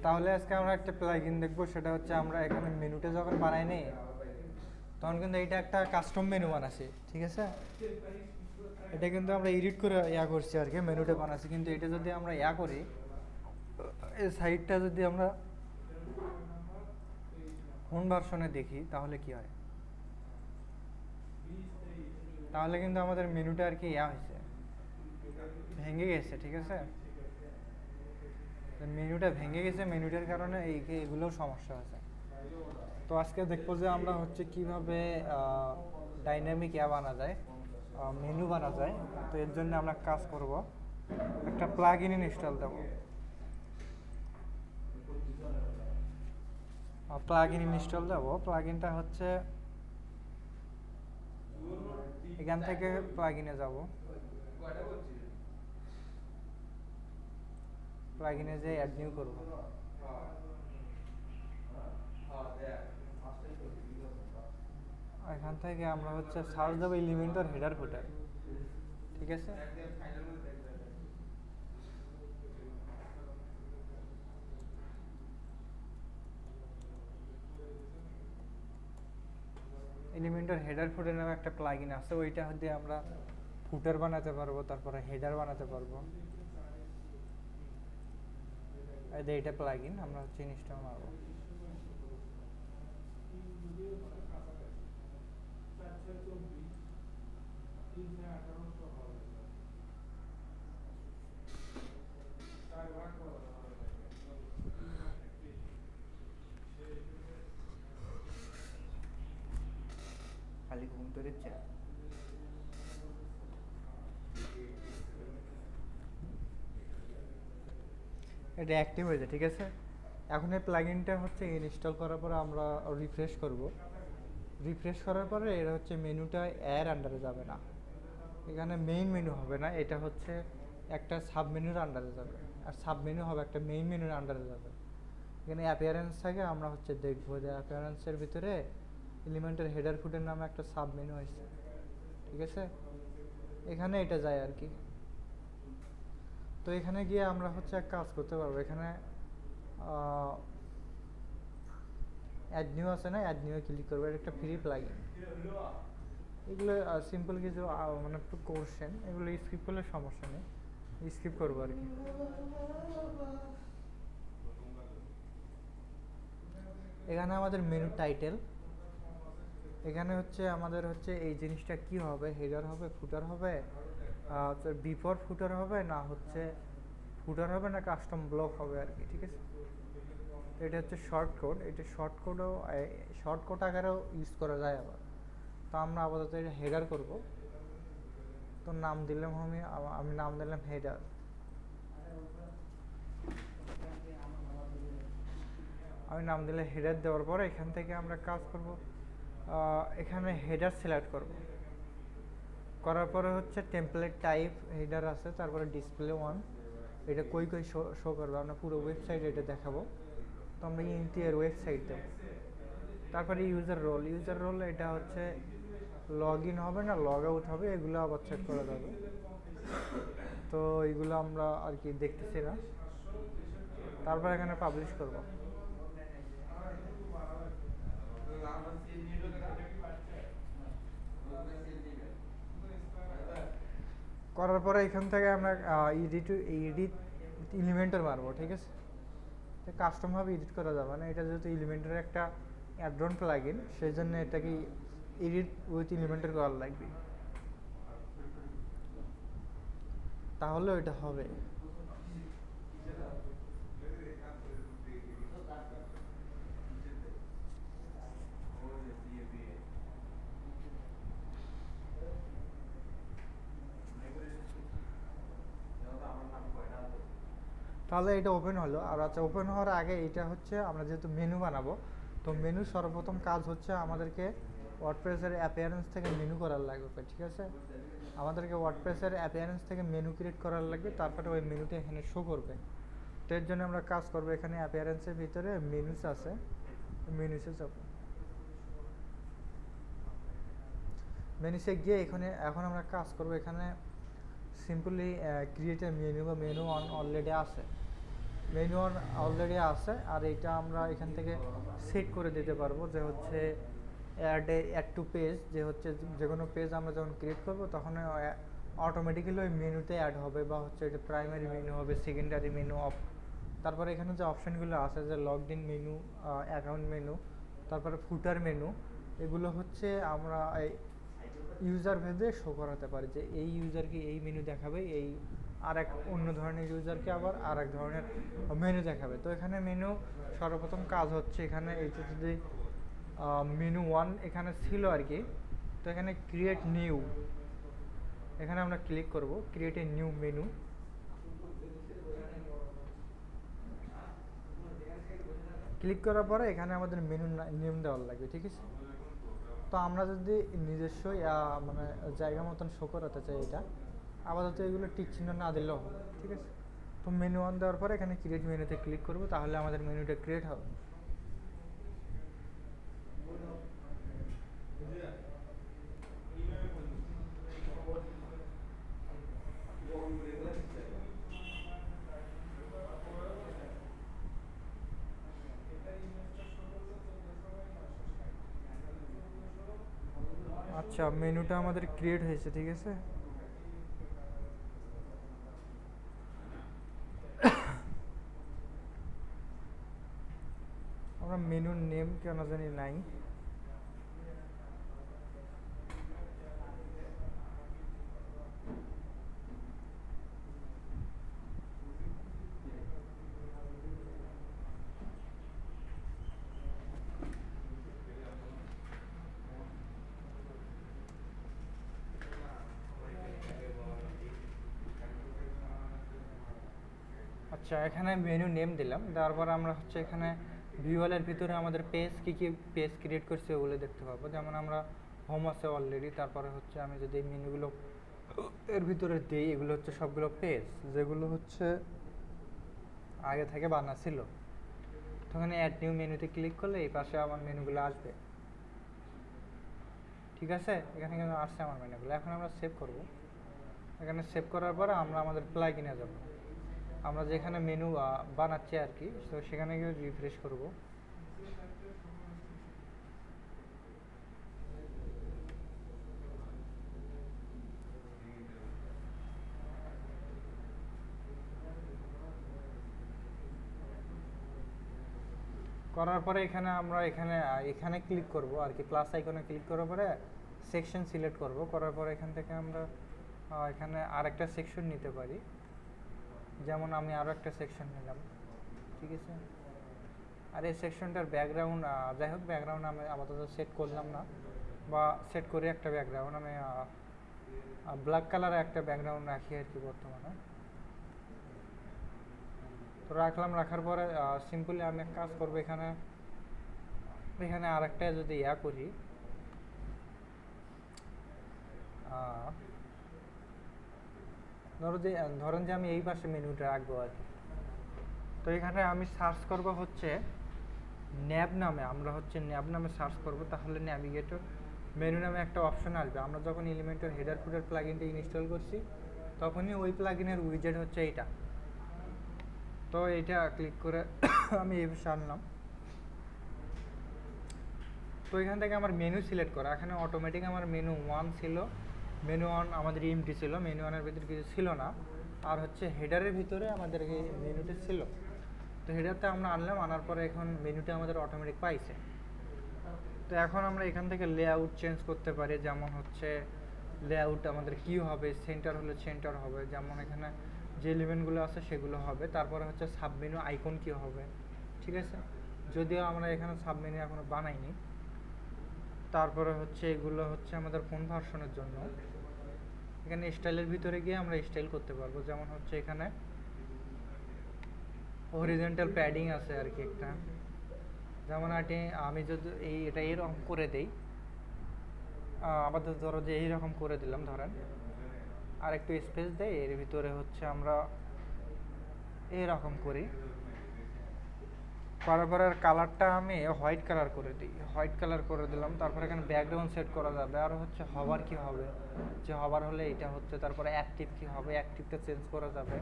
তাহলে আজকে আমরা একটা প্লাগইন দেখবো, সেটা হচ্ছে আমরা এখানে মেনুটা যখন বানাই নেই তখন কিন্তু এটা একটা কাস্টম মেনু বানাচ্ছি, ঠিক আছে। এটা কিন্তু আমরা এডিট করে করছি আর কি, মেনুটা বানাচ্ছি। কিন্তু এটা যদি আমরা করি, এই সাইটটা যদি আমরা হোম ভার্সনে দেখি তাহলে কি হয়, তাহলে কিন্তু আমাদের মেনুটা আর কি হয়েছে, ভেঙে গেছে, ঠিক আছে। মেনুটা ভেঙে গেছে, মেনুটার কারণে এগুলোও সমস্যা আছে। তো আজকে দেখবো যে আমরা হচ্ছে কিভাবে ডাইনামিক বানা যায়, মেনু বানা যায়। তো এর জন্য আমরা কাজ করব, একটা প্লাগইন ইনস্টল দেব। প্লাগইনটা হচ্ছে এখান থেকে প্লাগইনে যাব, প্লাগইনে যে অ্যাড নিউ করব। এখান থেকে আমরা হচ্ছে সার্চ দেবো এলিমেন্টর হেডার ফুটার, ঠিক আছে। এলিমেন্টর হেডার ফুটার নামে একটা প্লাগইন আছে, ওইটা দিয়ে আমরা ফুটার বানাতে পারবো, তারপরে হেডার বানাতে পারবো। এটা প্লাগইন আমরা হচ্ছে ইনস্টল মারবো। খালি ঘুম তো দিচ্ছে। এটা অ্যাক্টিভ হয়েছে, ঠিক আছে। এখন এই প্লাগইনটা হচ্ছে ইনস্টল করার পরে আমরা রিফ্রেশ করব। রিফ্রেশ করার পরে এটা হচ্ছে মেনুটা এর আন্ডারে যাবে না, এখানে মেইন মেনু হবে না, এটা হচ্ছে একটা সাব মেনুর আন্ডারে যাবে। আর সাব মেনু হবে একটা মেইন মেনুর আন্ডারে যাবে। এখানে অ্যাপিয়ারেন্স থাকে, আমরা হচ্ছে দেখবো যে অ্যাপিয়ারেন্সের ভিতরে এলিমেন্টের হেডার ফুডের নামে একটা সাব মেনু হয়েছে, ঠিক আছে। এখানে এটা যায় আর কি। তো এখানে গিয়ে আমরা হচ্ছে এক কাজ করতে পারবো, এখানে অ্যাড নিউ আছে না, অ্যাড নিউ ক্লিক করবো। এটা একটা ফ্রি প্লাগইন। এগুলো সিম্পল কিছু মানে একটু কোশ্চেন, এগুলো স্কিপ করলে সমস্যা নেই, স্কিপ করবো আর কি। এখানে আমাদের মেনু টাইটেল, এখানে হচ্ছে আমাদের হচ্ছে এই জিনিসটা কি হবে, হেডার হবে, ফুটার হবে, বিফোর ফুটার হবে, না হচ্ছে ফুটার হবে, না কাস্টম ব্লক হবে আর কি, ঠিক আছে। এটা হচ্ছে শর্ট কোড, এটা শর্ট কোড আকারেও ইউজ করা যায় আবার। তো আমরা আপাতত এটা হেডার করব। তো নাম দিলাম আমি নাম দিলাম হেডার। আমি নাম দিলে হেডার দেওয়ার পরে এখান থেকে আমরা কাজ করব, এখানে হেডার সিলেক্ট করব। করার পরে হচ্ছে টেমপ্লেট টাইপ হেডার আছে, তারপরে ডিসপ্লে ওয়ান, এটা কই শো করবে, আমরা পুরো ওয়েবসাইট এটা দেখাবো। তো আমরা ইন্টিয়ার ওয়েবসাইট দেবো। তারপরে ইউজার রোল এটা হচ্ছে লগ ইন হবে না লগ আউট হবে, এগুলো আবার চেক করা যাবে। তো এইগুলো আমরা আর কি দেখতেছি না। তারপর এখানে পাবলিশ করব। করার পরে এখান থেকে আমরা এডিট এলিমেন্টর মারবো, ঠিক আছে। কাস্টমভাবে এডিট করা যাবে না, এটা যেহেতু এলিমেন্টের একটা অ্যাডন প্লাগইন, সেই জন্য এটাকে এডিট উইথ এলিমেন্টের করা লাগবে, তাহলে এটা হবে। তাহলে এটা ওপেন হলো। আর আচ্ছা, ওপেন হওয়ার আগে এটা হচ্ছে আমরা যেহেতু মেনু বানাবো, তো মেনু সর্বপ্রথম কাজ হচ্ছে আমাদেরকে ওয়ার্ডপ্রেসের অ্যাপিয়ারেন্স থেকে মেনু করার লাগবে, ঠিক আছে। আমাদেরকে ওয়ার্ডপ্রেসের অ্যাপিয়ারেন্স থেকে মেনু ক্রিয়েট করার লাগবে, তারপরে ওই মেনুটা এখানে শো করবে। তো এর জন্য আমরা কাজ করবো, এখানে অ্যাপিয়ারেন্সের ভিতরে মেনুস আছে, মেনুসে যাব। মেনুসে গিয়ে এখন আমরা কাজ করবো, এখানে সিম্পলি ক্রিয়েট এ মেনু বা মেনু অন অলরেডি আছে, মেনু অলরেডি আছে, আর এটা আমরা এখান থেকে সেট করে দিতে পারবো যে হচ্ছে অ্যাড টু পেজ, যে হচ্ছে যে কোনো পেজ আমরা যখন ক্রিয়েট করবো তখন অটোমেটিক্যালি ওই মেনুতে অ্যাড হবে, বা হচ্ছে এটা প্রাইমারি মেনু হবে, সেকেন্ডারি মেনু অফ। তারপরে এখানে যে অপশানগুলো আছে যে logged in menu, account menu, তারপরে ফুটার মেনু, এগুলো হচ্ছে আমরা ইউজার ভেদে শো করাতে পারি যে এই ইউজারকে এই মেনু দেখাবে, এই আর এক অন্য ধরনের ইউজারকে আবার আর এক ধরনের মেনু দেখাবে। তো এখানে মেনু সর্বপ্রথম কাজ হচ্ছে এখানে এইটা যদি মেনু 1 এখানে ছিল আর কি, তো এখানে ক্রিয়েট নিউ, এখানে আমরা ক্লিক করব create a new menu. Click করার পরে এখানে আমাদের মেনু নেম দেওয়ার লাগবে, ঠিক আছে। তো আমরা যদি নিজস্ব মানে জায়গা মতন শো করাতে চাই, এটা আপাতত এগুলো টিক চিহ্ন না দিলেও হবে, ঠিক আছে। তো মেনু অন দেওয়ার পরে এখানে ক্রিয়েট মেনুতে ক্লিক করব, তাহলে আমাদের মেনুটা ক্রিয়েট হবে। আচ্ছা, মেনুটা আমাদের ক্রিয়েট হয়েছে, ঠিক আছে। আমরা মেনুর নেম কেন জানি নাই। আচ্ছা, এখানে মেনু নেম দিলাম, দেওয়ার পর আমরা হচ্ছে এখানে ভিউয়ালের ভিতরে আমাদের পেজ কী কী পেজ ক্রিয়েট করছে ওগুলো দেখতে পাবো। যেমন আমরা হোম আছে অলরেডি, তারপরে হচ্ছে আমি যদি এই মেনুগুলো এর ভিতরে দিই, এগুলো হচ্ছে সবগুলো পেজ যেগুলো হচ্ছে আগে থেকে বানা ছিল। তো এখানে অ্যাড নিউ মেনুতে ক্লিক করলে এই পাশে আমার মেনুগুলো আসবে, ঠিক আছে। এখানে কিন্তু আসছে আমার মেনুগুলো। এখন আমরা সেভ করব। এখানে সেভ করার পরে আমরা আমাদের প্লাগইনে যাব, আমরা যেখানে মেনু বানাচ্ছি আর কি, তো সেখানে গিয়ে রিফ্রেশ করব। করার পরে এখানে আমরা এখানে ক্লিক করব আর কি, প্লাস আইকনে ক্লিক করার পরে সেকশন সিলেক্ট করব। করার পরে এখান থেকে আমরা এখানে আরেকটা সেকশন নিতে পারি। যেমন আমি আরও একটা সেকশন নিলাম, ঠিক আছে। আর এই সেকশনটার ব্যাকগ্রাউন্ড, যাই হোক ব্যাকগ্রাউন্ড আমি আপাতত সেট করলাম না, বা সেট করি একটা ব্যাকগ্রাউন্ড আমি ব্ল্যাক কালারের একটা ব্যাকগ্রাউন্ড রাখি আর কি বর্তমানে। তো রাখলাম, রাখার পরে সিম্পলি আমি এক কাজ করবো, এখানে আরেকটা যদি করি, ধরেন যে আমি এই পাশে মেনুটা রাখবো আর কি। তো এখানে আমি সার্চ করব হচ্ছে ন্যাব নামে, আমরা হচ্ছে ন্যাব নামে সার্চ করব, তাহলে ন্যাভিগেটর মেনু নামে একটা অপশন আসবে। আমরা যখন এলিমেন্টর হেডার ফুটার প্লাগইনটা ইনস্টল করছি তখনই ওই প্লাগইনের উইজেট হচ্ছে এইটা। তো এইটা ক্লিক করে আমি এই পাশে আনলাম। তো এখান থেকে আমার মেনু সিলেক্ট করা, এখানে অটোমেটিক আমার মেনু 1 ছিল, মেনু 1 আমাদের এমটি ছিল, মেনু 1 এর ভিতরে কিছু ছিল না। আর হচ্ছে হেডারের ভিতরে আমাদের এই মেনুটা ছিল। তো হেডারটা আমরা আনলাম, আনার পরে এখন মেনুটা আমাদের অটোমেটিক পাইছে। তো এখন আমরা এখান থেকে লেআউট চেঞ্জ করতে পারি, যেমন হচ্ছে লেআউট আমাদের কি হবে, সেন্টার হলে সেন্টার হবে, যেমন এখানে যে এলিমেন্টগুলো আছে সেগুলো হবে। তারপরে হচ্ছে সাবমেনু আইকন কি হবে, ঠিক আছে। যদিও আমরা এখানে সাবমেনু এখনো বানাইনি। তারপরে হচ্ছে এগুলো হচ্ছে আমাদের ফোন ভার্সনের জন্য। এখানে স্টাইলের ভিতরে গিয়ে আমরা স্টাইল করতে পারবো, যেমন হচ্ছে এখানে হরিজন্টাল প্যাডিং আছে আর কি একটা, যেমন আমি যদি এটা এরকম করে দেই, আপাতত ধরো যে এইরকম করে দিলাম, ধরেন আর একটু স্পেস দেয়, এর ভিতরে হচ্ছে আমরা এইরকম করি। করার পরে কালারটা আমি হোয়াইট কালার করে দিই, হোয়াইট কালার করে দিলাম। তারপরে এখানে ব্যাকগ্রাউন্ড সেট করা যাবে। আর হচ্ছে হভার কি হবে, যে হভার হলে এটা হচ্ছে, তারপরে অ্যাক্টিভ কি হবে, অ্যাক্টিভটা চেঞ্জ করা যাবে।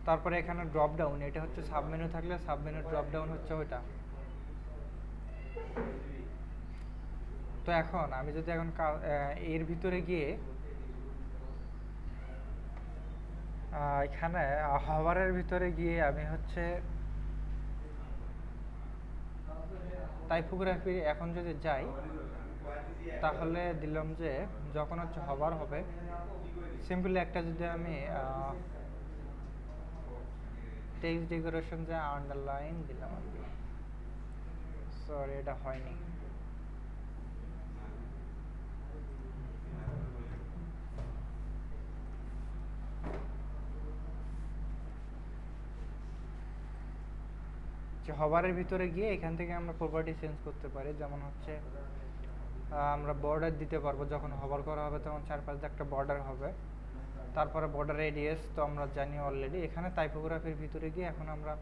তারপরে এখানে ড্রপ ডাউন, এটা হচ্ছে সাব মেনু থাকলে সাব মেনু ড্রপ ডাউন হচ্ছে ওইটা। তো এখন আমি যদি এখন এর ভিতরে গিয়ে এখানে হাওয়ারের ভিতরে গিয়ে আমি হচ্ছে টাইপোগ্রাফি এখন যদি যাই, তাহলে দিলাম যে যখন হচ্ছে হবার হবে সিম্পলি একটা যদি আমি টেক্সট ডেকোরেশন যে আন্ডারলাইন দিলাম আর কি, সরি এটা হয়নি। যে হবারের ভিতরে গিয়ে এখান থেকে আমরা প্রপার্টি চেঞ্জ করতে পারি, যেমন হচ্ছে আমরা বর্ডার দিতে পারবো, যখন হবার করা হবে তখন চারপাশে একটা বর্ডার হবে। তারপরে বর্ডার রেডিয়াস তো আমরা জানি অলরেডি। এখানে টাইপোগ্রাফির ভিতরে গিয়ে এখন আমরা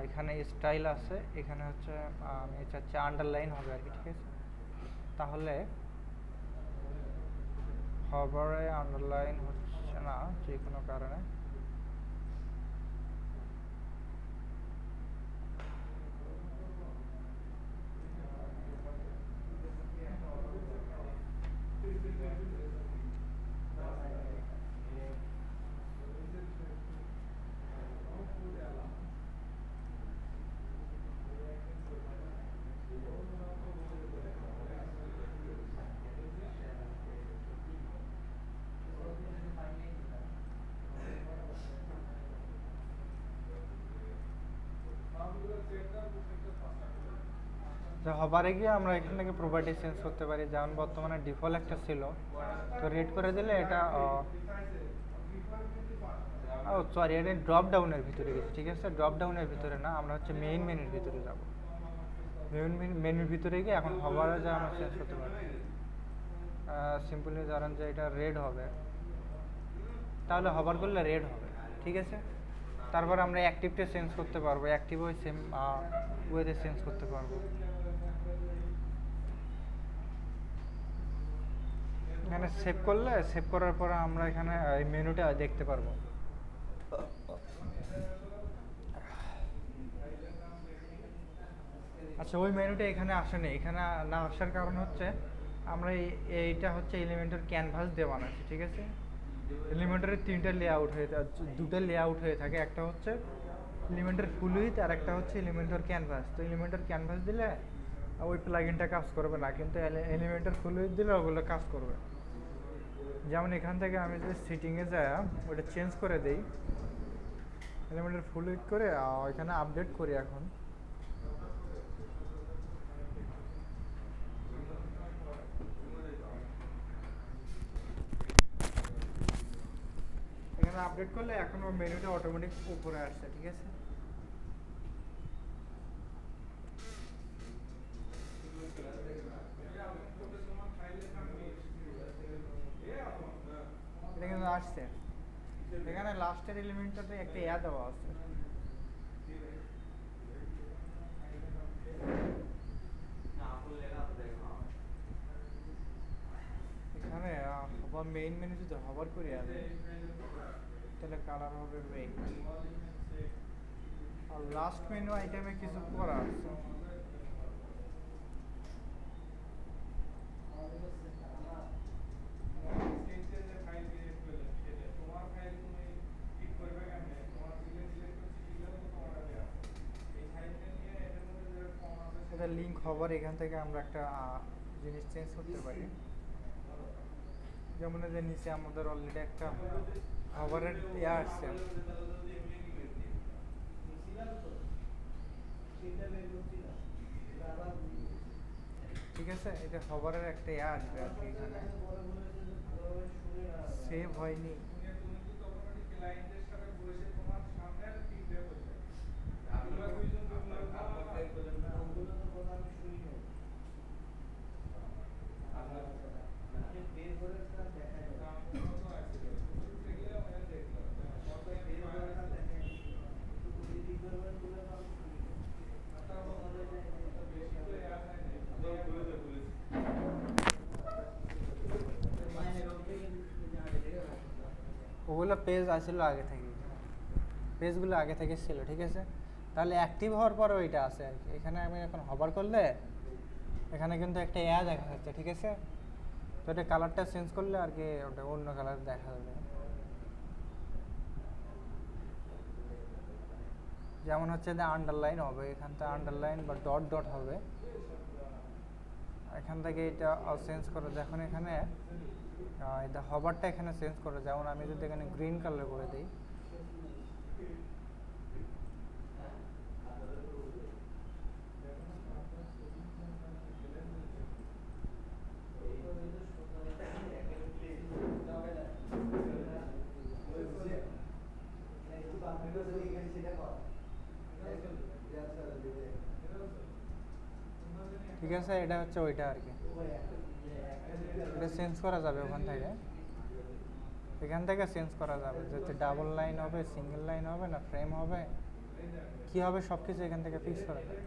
এখানে স্টাইল আছে, এখানে হচ্ছে আমি চাচ্ছি আন্ডারলাইন হবে আর কি, ঠিক আছে। তাহলে হবারে আন্ডারলাইন হচ্ছে না যে কোনো কারণে, তো হবারে গিয়ে আমরা এখান থেকে প্রপার্টি চেঞ্জ করতে পারি, যেমন বর্তমানে ডিফল্ট একটা ছিল, তো রেড করে দিলে এটা সরি এটা ড্রপ ডাউনের ভিতরে গেছে, ঠিক আছে। ড্রপ ডাউনের ভিতরে না, আমরা হচ্ছে মেইন মেনুর ভিতরে যাব। মেইন মেনুর ভিতরে গিয়ে এখন হবারে যা আমরা চেঞ্জ করতে পারি। সিম্পলি ধরেন যে এটা রেড হবে, তাহলে হবার করলে রেড হবে, ঠিক আছে। তারপর আমরা অ্যাক্টিভটা চেঞ্জ করতে পারবো, অ্যাক্টিভ ওই সেম ওয়েতে চেঞ্জ করতে পারবো। এখানে সেভ করলে, সেভ করার পর আমরা এখানে এই মেনুটা দেখতে পারবো। আচ্ছা, ওই মেনুটা এখানে আসেনি। এখানে না আসার কারণ হচ্ছে আমরা এইটা হচ্ছে এলিমেন্টের ক্যানভাস দিয়ে বানাচ্ছি, ঠিক আছে। এলিমেন্টারের তিনটা লেআউট হয়ে দুটো লেআউট হয়ে থাকে, একটা হচ্ছে এলিমেন্টার ফুল উইথ আর একটা হচ্ছে এলিমেন্টার ক্যানভাস। তো এলিমেন্টার ক্যানভাস দিলে ওই প্লাগইনটা কাজ করবে না, কিন্তু এলিমেন্টার ফুল উইথ দিলে ওগুলো কাজ করবে। যেমন এখান থেকে আমি যদি সিটিংয়ে যাই ওটা চেঞ্জ করে দেই, এলিমেন্টার ফুল উইথ করে এখানে আপডেট করি। এখন এখানে আপডেট করলে এখন ওর মেনুটা অটোমেটিক উপরে আসছে, ঠিক আছে। এটা কিন্তু আসছে। এখানে লাস্টের এলিমেন্টটাতে একটা ইয়া দেওয়া আছে। এখানে হবার মেইন মেনু যদি হবার করি আমি, তাহলে কালার হবে মেইন। আর লাস্ট মেনু আইটেমে কিছু করা আছে। এটা লিঙ্ক হবার, এখান থেকে আমরা একটা জিনিস চেঞ্জ করতে পারি। যেমন যে নিচে আমাদের অলরেডি একটা হবারের ইয়া আসছে, ঠিক আছে। এটা হবারের একটা ইয়া আসবে আর কি, এখানে সেভ হয়নি। ওগুলো পেজ আসছিল আগে থেকে। পেজগুলো আগে থেকে ছিল, ঠিক আছে। তাহলে অ্যাক্টিভ হওয়ার পরেও এটা আছে আর কি। এখানে আমি এখন হভার করলে এখানে কিন্তু একটা দেখা যাচ্ছে, ঠিক আছে। তো এটা কালারটা চেঞ্জ করলে আর কি ওটা অন্য কালার দেখা যাবে। যেমন হচ্ছে যে আন্ডারলাইন হবে, এখান থেকে আন্ডারলাইন বা ডট ডট হবে, এখান থেকে এটা চেঞ্জ করে। যখন এখানে এটা হভারটা এখানে চেঞ্জ করে, যেমন আমি যদি এখানে গ্রিন কালার করে দিই, ঠিক আছে। এটা হচ্ছে ওইটা আর কি, এটা চেঞ্জ করা যাবে ওখান থেকে, এখান থেকে চেঞ্জ করা যাবে যাতে ডাবল লাইন হবে, সিঙ্গেল লাইন হবে না ফ্রেম হবে, কি হবে সব কিছু এখান থেকে ফিক্স করা যাবে।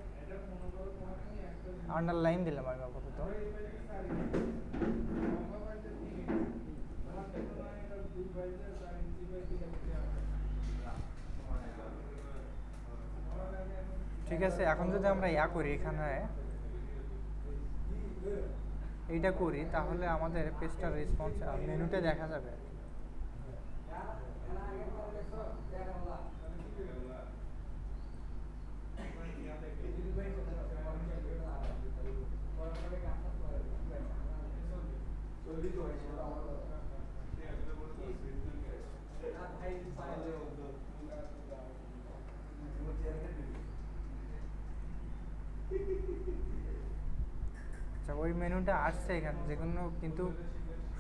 আন্ডারলাইন দিলাম আমি আপাতত। ঠিক আছে, এখন যদি আমরা করি এখানে এইটা করি, তাহলে আমাদের পেজটার রেসপন্স মেনুতে দেখা যাবে। আচ্ছা, ওই মেনুটা আসছে এখানে যে কোনো, কিন্তু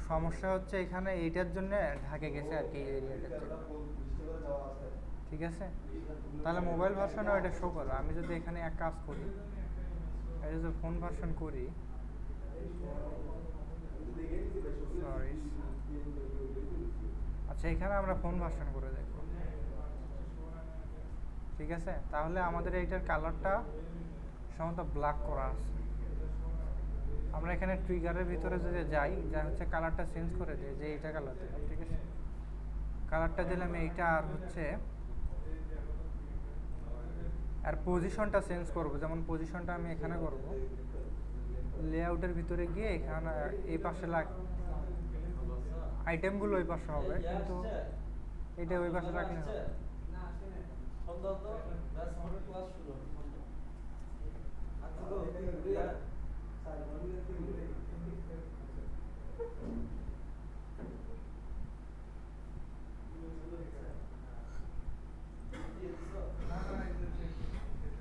সমস্যা হচ্ছে এখানে এইটার জন্য ঢাকে গেছে আর কি, এই এরিয়াটার জন্য, ঠিক আছে। তাহলে মোবাইল ভার্সনও এটা শো করো। আমি যদি এখানে এক কাজ করি, এটা যদি ফোন ভার্সন করি, সরি, আচ্ছা এখানে আমরা ফোন ভার্সন করে দেখব, ঠিক আছে। তাহলে আমাদের এইটার কালারটা সম্ভবত ব্ল্যাক করা আছে। আমরা এখানে ট্রিগারের ভিতরে যদি যাই, যা হচ্ছে কালারটা চেঞ্জ করে দিই, যে এইটা কালার দিলাম, ঠিক আছে। কালারটা দিলাম এইটা, আর হচ্ছে আর পজিশনটা চেঞ্জ করব, যেমন পজিশনটা আমি এখানে করব, লেআউটের ভিতরে গিয়ে এখানে এই পাশে আইটেমগুলো ওই পাশে হবে, কিন্তু এটা ওই পাশে রাখলে হবে।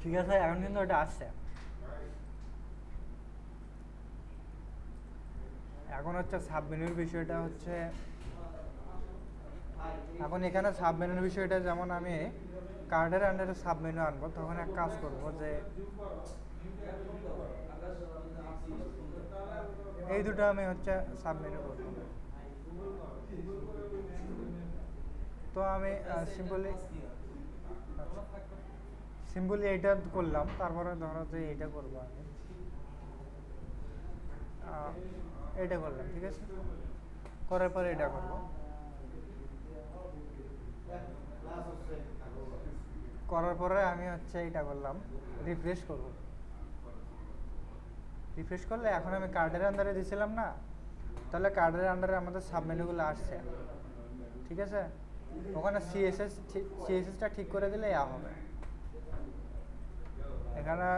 ঠিক আছে, এখন কিন্তু ওটা আসছে। এখন হচ্ছে সাব মেনুর বিষয়টা হচ্ছে, এখন এখানে সাব মেনুর বিষয়টা, যেমন আমি কার্ডের আন্ডারে সাব মেনু আনবো, তখন এক কাজ করবো যে এই দুটো আমি হচ্ছে সাব মেনু করবো। তো আমি সিম্পলি এইটা করলাম, তারপরে ধরো যে এইটা করবো আমি, এইটা করলাম, ঠিক আছে। করার পরে এটা করবো, করার পরে আমি হচ্ছে এইটা করলাম, রিফ্রেশ করব। রিফ্রেশ করলে এখন আমি কার্ডের আন্ডারে দিয়েছিলাম না, তাহলে কার্ডের আন্ডারে আমাদের সাব মেনুগুলো আসছে, ঠিক আছে। ওখানে সিএসএসটা ঠিক করে দিলে হবে। এখানে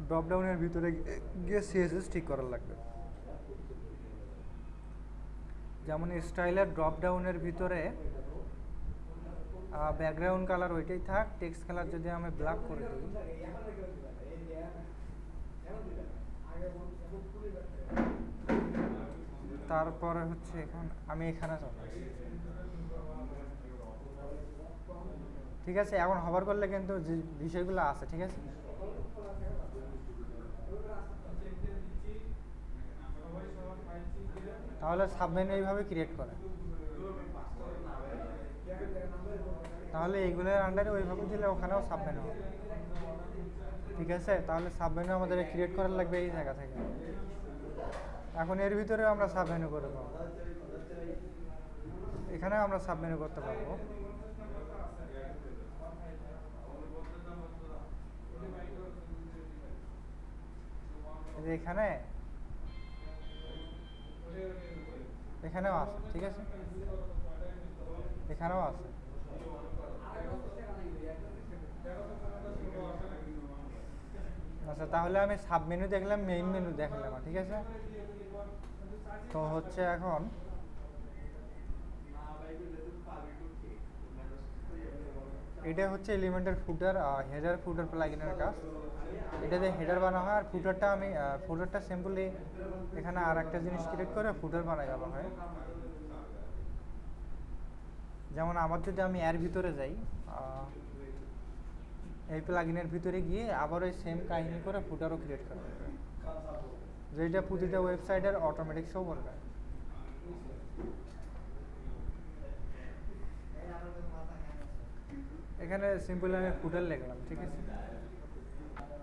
ড্রপ ডাউনের ভিতরে গিয়ে সিএসএস ঠিক করার লাগবে। যেমন স্টাইলের ড্রপ ডাউনের ভিতরে ব্যাকগ্রাউন্ড কালার ওইটাই থাক, টেক্সট কালার যদি আমি ব্ল্যাক করে দিই, তারপরে হচ্ছে এখন আমি এখানে যাব, ঠিক আছে। এখন হভার করলে কিন্তু যে বিষয়গুলো আছে, ঠিক আছে। তাহলে সাবমেনু এইভাবে ক্রিয়েট করে, তাহলে এইগুলোর আন্ডারে ওইভাবে দিলে ওখানেও সাবমেনু হবে, ঠিক আছে। তাহলে সাবমেনু আমাদের ক্রিয়েট করার লাগবে এই জায়গা থেকে। এখন এর ভিতরে আমরা সাবমেনু করে দেবো, এখানে আমরা সাবমেনু করতে পারবো। যে এখানে এখানেও আছে, ঠিক আছে, এখানেও আছে। আচ্ছা, তাহলে আমি সাব মেনু দেখলাম, মেইন মেনু দেখলাম, ঠিক আছে। তো হচ্ছে এখন এটা হচ্ছে এলিমেন্টের ফুটার, হেডার ফুটার প্লাগইনের কাজ। এটাতে হেডার বানানো হয়, আর ফুটারটা আমি ফুটারটা সিম্পলি এখানে আর একটা জিনিস ক্রিয়েট করে ফুটার বানাই গেল হয়। যেমন আমার যদি আমি এর ভিতরে যাই, এই প্লাগইনের ভিতরে গিয়ে আবার ওই সেম কাহিনী করে ফুটারও ক্রিয়েট করতে হবে, যেটা প্রতিটা ওয়েবসাইটের অটোমেটিক শো করবে। এখানে সিম্পলি আমি ফুটার লিখলাম, ঠিক আছে।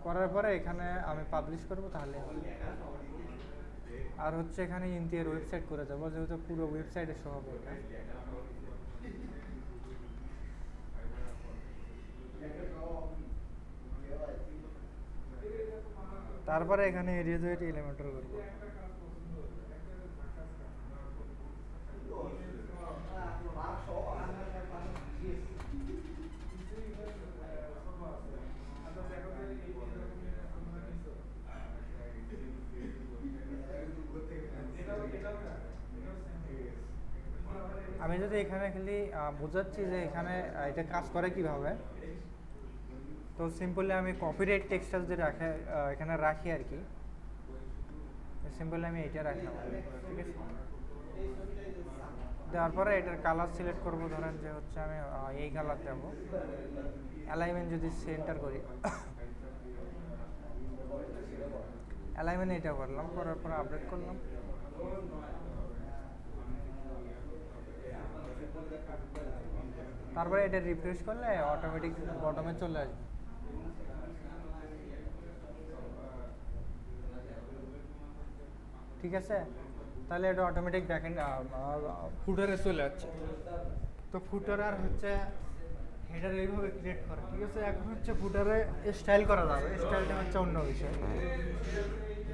করার পরে এখানে আমি পাবলিশ করব, তাহলে হবে। আর হচ্ছে এখানে ইন্টিয়ার ওয়েবসাইট করে যাবো, যেহেতু পুরো ওয়েবসাইটে শো হবে এটা। তারপরে এখানে এরিয়াজয়েট এলিমেন্টার করব। আমি যদি এখানে খালি বোঝাচ্ছি যে এখানে এটা কাজ করে কিভাবে, তো সিম্পলি আমি কপিরাইট টেক্সটাল যে রাখে এখানে রাখি আর কি, সিম্পলি আমি এটা রাখলাম, ঠিক আছে। দেওয়ার পরে এটার কালার সিলেক্ট করব, ধরেন যে হচ্ছে আমি এই কালার দেব। অ্যালাইনমেন্ট যদি সেন্টার করি, অ্যালাইনমেন্ট এটা করলাম, করার পরে আপডেট করলাম। তারপরে এটা রিফ্রেশ করলে অটোমেটিক বটমে চলে আসবে। ঠিক আছে, তাহলে এটা অটোমেটিক ব্যাকএন্ড ফুটারে চলে যাচ্ছে। তো ফুটার আর হচ্ছে হেডার এইভাবে ক্রিয়েট করে, ঠিক আছে। এখন হচ্ছে ফুটারে স্টাইল করা যাবে, স্টাইলটা হচ্ছে অন্য বিষয়,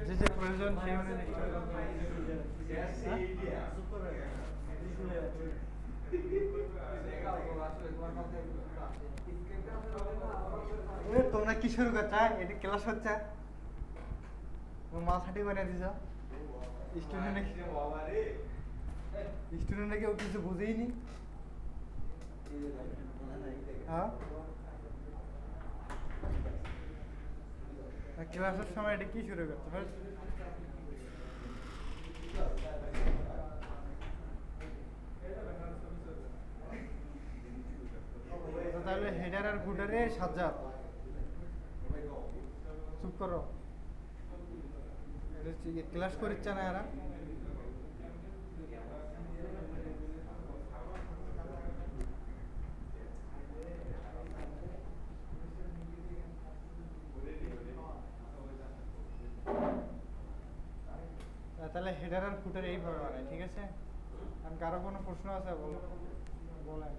যে যে প্রয়োজন সেই অনুযায়ী স্টাইল। তোমরা কি শুরু করছো? এটা ক্লাস হচ্ছে, মাথাটি বানিয়ে দিছ। স্টুডেন্টরা কেউ কিছু বুঝেইনি। হ্যাঁ, ক্লাসের সময় এটা কি শুরু করছো? তাহলে হেডার আর ফুটারে সাজ্জাদ চুপ করো, ক্লাস করিচ্ছে না এরা। তাহলে হেডার আর ফুটার এইভাবে বানায়, ঠিক আছে। আর কারো কোনো প্রশ্ন আছে বলো, বলেন।